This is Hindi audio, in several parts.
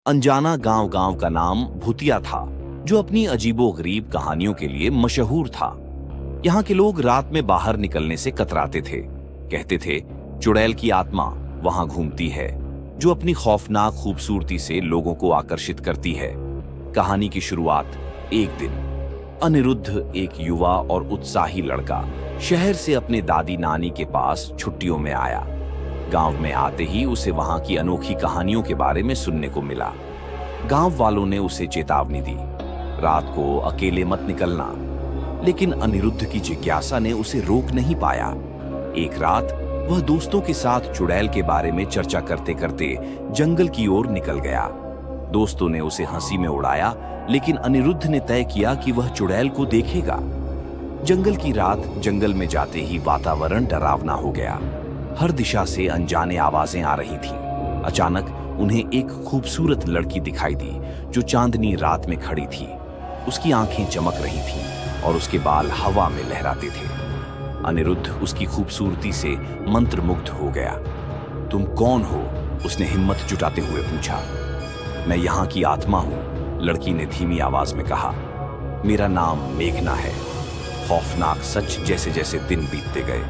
अनजाना गांव गांव का नाम भूतिया था, जो अपनी अजीबोगरीब कहानियों के लिए मशहूर था। यहाँ के लोग रात में बाहर निकलने से कतराते थे। कहते थे, चुड़ैल की आत्मा वहां घूमती है, जो अपनी खौफनाक खूबसूरती से लोगों को आकर्षित करती है। कहानी की शुरुआत एक दिन अनिरुद्ध, एक युवा और उत्साही लड़का, शहर से अपने दादी नानी के पास छुट्टियों में आया। गांव में आते ही उसे वहां की अनोखी कहानियों के बारे में सुनने को मिला। गांव वालों ने उसे चेतावनी दी, रात को अकेले मत निकलना, लेकिन अनिरुद्ध की जिज्ञासा ने उसे रोक नहीं पाया। एक रात वह दोस्तों के साथ चुड़ैल के बारे में चर्चा करते करते जंगल की ओर निकल गया। दोस्तों ने उसे हंसी में उड़ाया, लेकिन अनिरुद्ध ने तय किया कि वह चुड़ैल को देखेगा। जंगल की रात, जंगल में जाते ही वातावरण डरावना हो गया। हर दिशा से अनजाने आवाजें आ रही थीं। अचानक उन्हें एक खूबसूरत लड़की दिखाई दी, जो चांदनी रात में खड़ी थी। उसकी आंखें चमक रही थीं और उसके बाल हवा में लहराते थे। अनिरुद्ध उसकी खूबसूरती से मंत्रमुग्ध हो गया। तुम कौन हो? उसने हिम्मत जुटाते हुए पूछा। मैं यहाँ की आत्मा हूँ, लड़की ने धीमी आवाज में कहा। मेरा नाम मेघना है। खौफनाक सच जैसे जैसे दिन बीतते गए,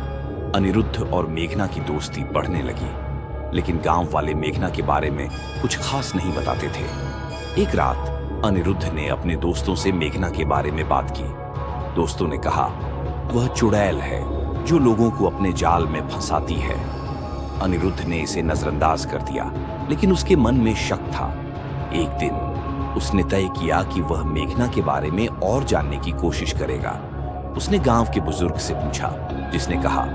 अनिरुद्ध और मेघना की दोस्ती बढ़ने लगी। लेकिन गांव वाले मेघना के बारे में कुछ खास नहीं बताते थे। एक रात अनिरुद्ध ने अपने दोस्तों से मेघना के बारे में बात की। दोस्तों ने कहा, वह चुड़ैल है जो लोगों को अपने जाल में फंसाती है। अनिरुद्ध ने इसे नजरअंदाज कर दिया, लेकिन उसके मन में शक था। एक दिन उसने तय किया कि वह मेघना के बारे में और जानने की कोशिश करेगा। उसने गांव के बुजुर्ग से पूछा, जिसने कहा,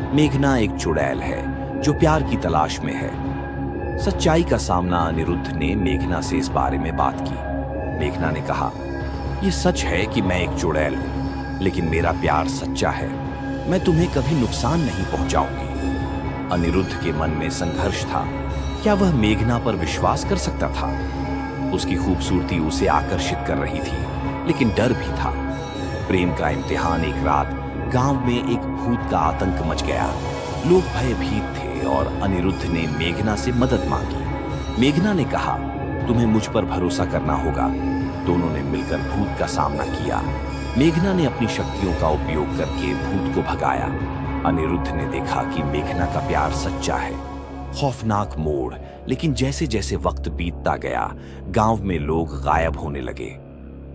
मेघना एक चुड़ैल है जो प्यार की तलाश में है। सच्चाई का सामना अनिरुद्ध ने मेघना से इस बारे में बात की। मेघना ने कहा, यह सच है कि मैं एक चुड़ैल हूं, लेकिन मेरा प्यार सच्चा है। मैं तुम्हें कभी नुकसान नहीं पहुंचाऊंगी। अनिरुद्ध के मन में संघर्ष था। क्या वह मेघना पर विश्वास कर सकता था? उसकी खूबसूरती उसे आकर्षित कर रही थी, लेकिन डर भी था। प्रेम का इम्तिहान। एक रात गांव में एक भूत का आतंक मच गया। लोग भयभीत थे और अनिरुद्ध ने मेघना से मदद मांगी। मेघना ने कहा, तुम्हें मुझ पर भरोसा करना होगा। दोनों ने मिलकर भूत का सामना किया। मेघना ने अपनी शक्तियों का उपयोग करके भूत को भगाया। अनिरुद्ध ने देखा कि मेघना का प्यार सच्चा है। खौफनाक मोड़। लेकिन जैसे जैसे वक्त बीतता गया, गांव में लोग गायब होने लगे।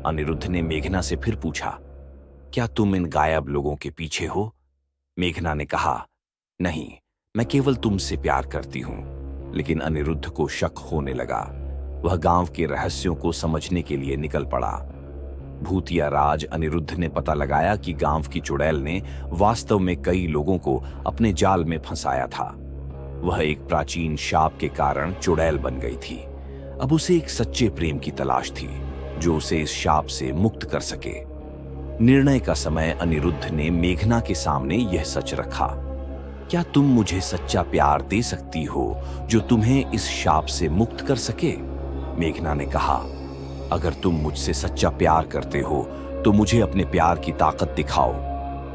अनिरुद्ध ने मेघना से फिर पूछा, क्या तुम इन गायब लोगों के पीछे हो? मेघना ने कहा, नहीं, मैं केवल तुमसे प्यार करती हूं। लेकिन अनिरुद्ध को शक होने लगा। वह गांव के रहस्यों को समझने के लिए निकल पड़ा। भूतिया राज। अनिरुद्ध ने पता लगाया कि गांव की चुड़ैल ने वास्तव में कई लोगों को अपने जाल में फंसाया था। वह एक प्राचीन शाप के कारण चुड़ैल बन गई थी। अब उसे एक सच्चे प्रेम की तलाश थी, जो उसे इस शाप से मुक्त कर सके। निर्णय का समय। अनिरुद्ध ने मेघना के सामने यह सच रखा, क्या तुम मुझे सच्चा प्यार दे सकती हो जो तुम्हें इस शाप से मुक्त कर सके? मेघना ने कहा, अगर तुम मुझसे सच्चा प्यार करते हो तो मुझे अपने प्यार की ताकत दिखाओ।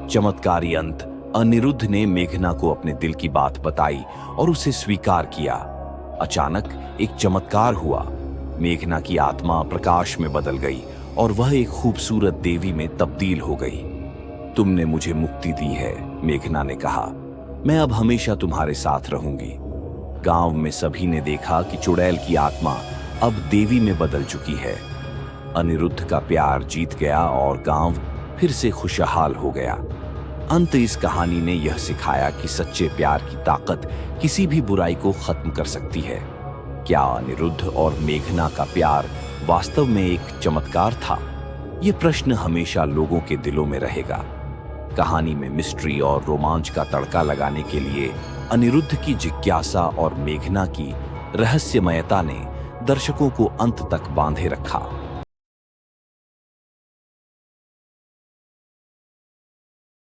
चमत्कारी अंत। अनिरुद्ध ने मेघना को अपने दिल की बात बताई और उसे स्वीकार किया। अचानक एक चमत्कार हुआ। मेघना की आत्मा प्रकाश में बदल गई और वह एक खूबसूरत देवी में तब्दील हो गई। तुमने मुझे मुक्ति दी है, मेघना ने कहा। मैं अब हमेशा तुम्हारे साथ रहूंगी। गांव में सभी ने देखा कि चुड़ैल की आत्मा अब देवी में बदल चुकी है। अनिरुद्ध का प्यार जीत गया और गांव फिर से खुशहाल हो गया। अंत। इस कहानी ने यह सिखाया कि सच्चे प्यार की ताकत किसी भी बुराई को खत्म कर सकती है। क्या अनिरुद्ध और मेघना का प्यार वास्तव में एक चमत्कार था? यह प्रश्न हमेशा लोगों के दिलों में रहेगा। कहानी में मिस्ट्री और रोमांच का तड़का लगाने के लिए अनिरुद्ध की जिज्ञासा और मेघना की रहस्यमयता ने दर्शकों को अंत तक बांधे रखा।